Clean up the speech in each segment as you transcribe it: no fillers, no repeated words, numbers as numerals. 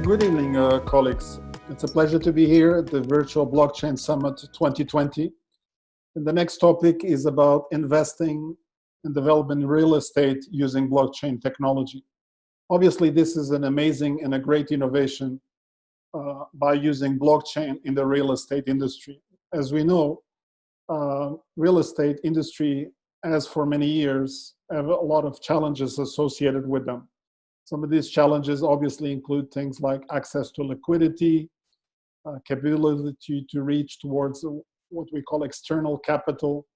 good evening, colleagues. It's a pleasure to be here at the Virtual Blockchain Summit 2020. And the next topic is about investing and developing real estate using blockchain technology. Obviously, this is an amazing and a great innovation by using blockchain in the real estate industry. As we know, real estate industry, as for many years, have a lot of challenges associated with them. Some of these challenges obviously include things like access to liquidity, capability to reach towards what we call external capital.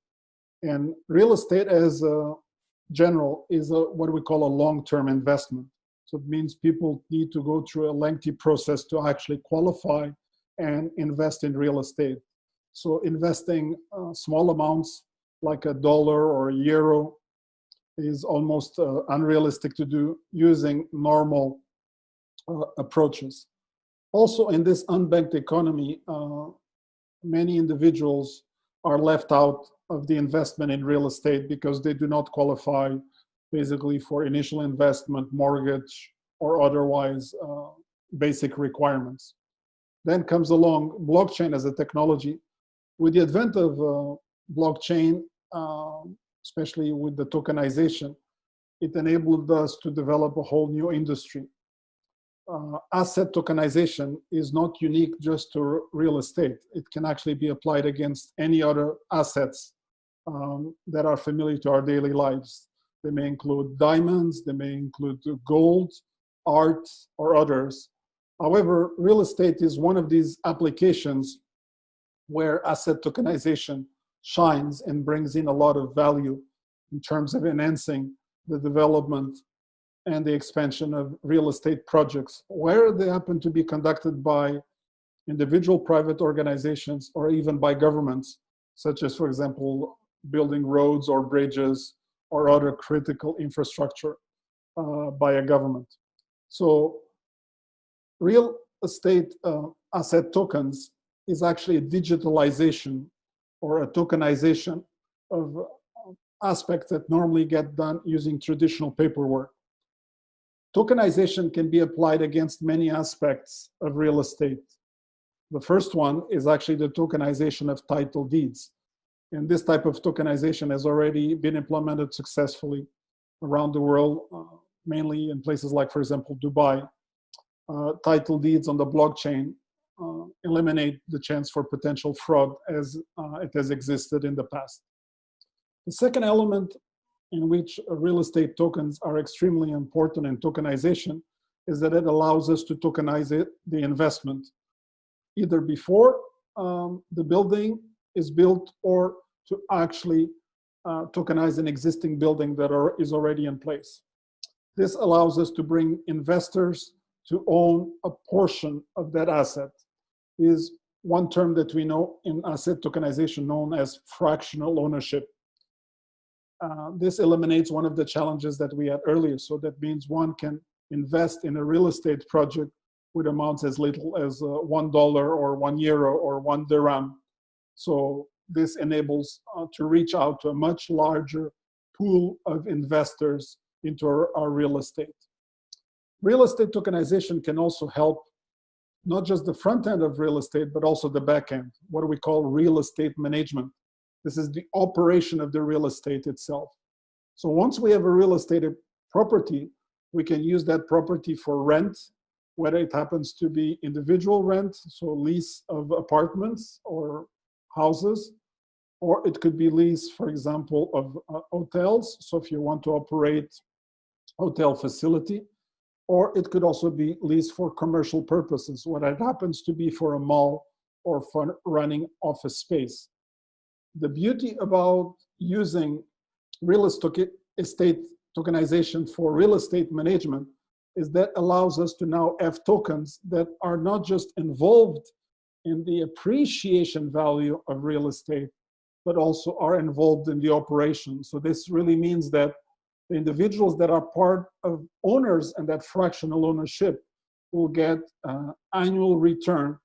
And real estate as a general is what we call a long-term investment. So it means people need to go through a lengthy process to actually qualify and invest in real estate. So investing small amounts like $1 or €1 is almost unrealistic to do using normal approaches. Also, in this unbanked economy, many individuals are left out of the investment in real estate because they do not qualify basically for initial investment, mortgage, or otherwise basic requirements. Then comes along blockchain as a technology. With the advent of blockchain, especially with the tokenization, it enabled us to develop a whole new industry. Asset tokenization is not unique just to real estate. It can actually be applied against any other assets that are familiar to our daily lives. They may include diamonds, they may include gold, art, or others. However, real estate is one of these applications where asset tokenization shines and brings in a lot of value in terms of enhancing the development and the expansion of real estate projects, where they happen to be conducted by individual private organizations or even by governments, such as, for example, building roads or bridges or other critical infrastructure by a government. So real estate asset tokens is actually a digitalization or a tokenization of aspects that normally get done using traditional paperwork. Tokenization can be applied against many aspects of real estate. The first one is actually the tokenization of title deeds. And this type of tokenization has already been implemented successfully around the world, mainly in places like, for example, Dubai. Title deeds on the blockchain eliminate the chance for potential fraud as it has existed in the past. The second element in which real estate tokens are extremely important in tokenization is that it allows us to tokenize the investment, either before the building is built or to actually tokenize an existing building that is already in place. This allows us to bring investors to own a portion of that asset. Is one term that we know in asset tokenization known as fractional ownership. This eliminates one of the challenges that we had earlier. So that means one can invest in a real estate project with amounts as little as $1 or €1 or 1 dirham. So this enables to reach out to a much larger pool of investors into our real estate. Real estate tokenization can also help not just the front end of real estate, but also the back end, what we call real estate management. This is the operation of the real estate itself. So once we have a real estate property, we can use that property for rent, whether it happens to be individual rent, so lease of apartments or houses, or it could be lease, for example, of hotels. So if you want to operate hotel facility, or it could also be leased for commercial purposes, what it happens to be for a mall or for running office space. The beauty about using real estate tokenization for real estate management is that allows us to now have tokens that are not just involved in the appreciation value of real estate, but also are involved in the operation. So this really means that the individuals that are part of owners and that fractional ownership will get annual return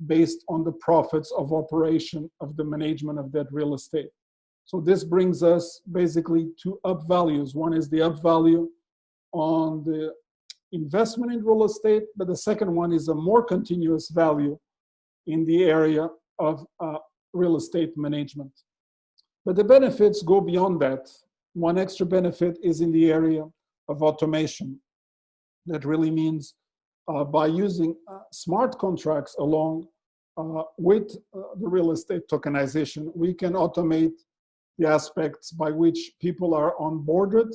based on the profits of operation of the management of that real estate. So this brings us basically two up values. One is the up value on the investment in real estate, but the second one is a more continuous value in the area of real estate management. But the benefits go beyond that. One extra benefit is in the area of automation. That really means by using smart contracts along with the real estate tokenization, we can automate the aspects by which people are onboarded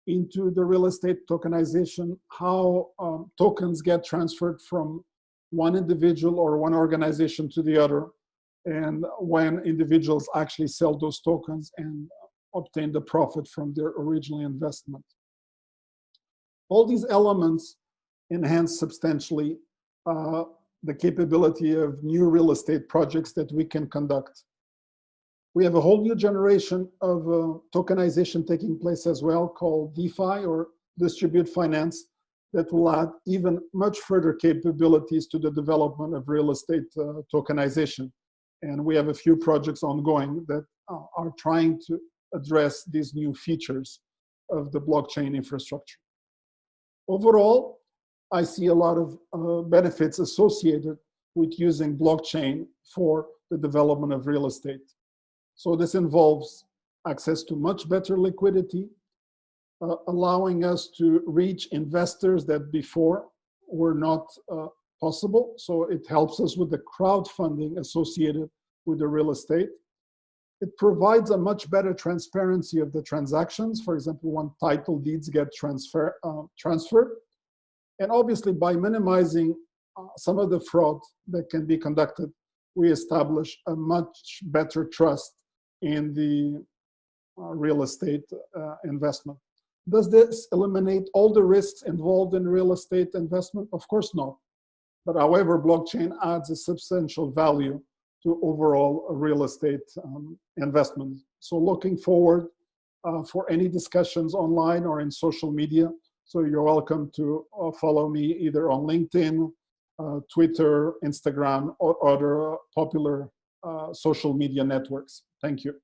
into the real estate tokenization, how tokens get transferred from one individual or one organization to the other, and when individuals actually sell those tokens and obtain the profit from their original investment. All these elements enhance substantially the capability of new real estate projects that we can conduct. We have a whole new generation of tokenization taking place as well, called DeFi, or distributed finance, that will add even much further capabilities to the development of real estate tokenization. And we have a few projects ongoing that are trying to address these new features of the blockchain infrastructure. Overall, I see a lot of benefits associated with using blockchain for the development of real estate. So this involves access to much better liquidity, allowing us to reach investors that before were not possible. So it helps us with the crowdfunding associated with the real estate. It provides a much better transparency of the transactions. For example, when title deeds get transferred. And obviously, by minimizing some of the fraud that can be conducted, we establish a much better trust in the real estate investment. Does this eliminate all the risks involved in real estate investment? Of course not. But however, blockchain adds a substantial value to overall real estate investment. So looking forward for any discussions online or in social media. So you're welcome to follow me either on LinkedIn, Twitter, Instagram, or other popular social media networks. Thank you.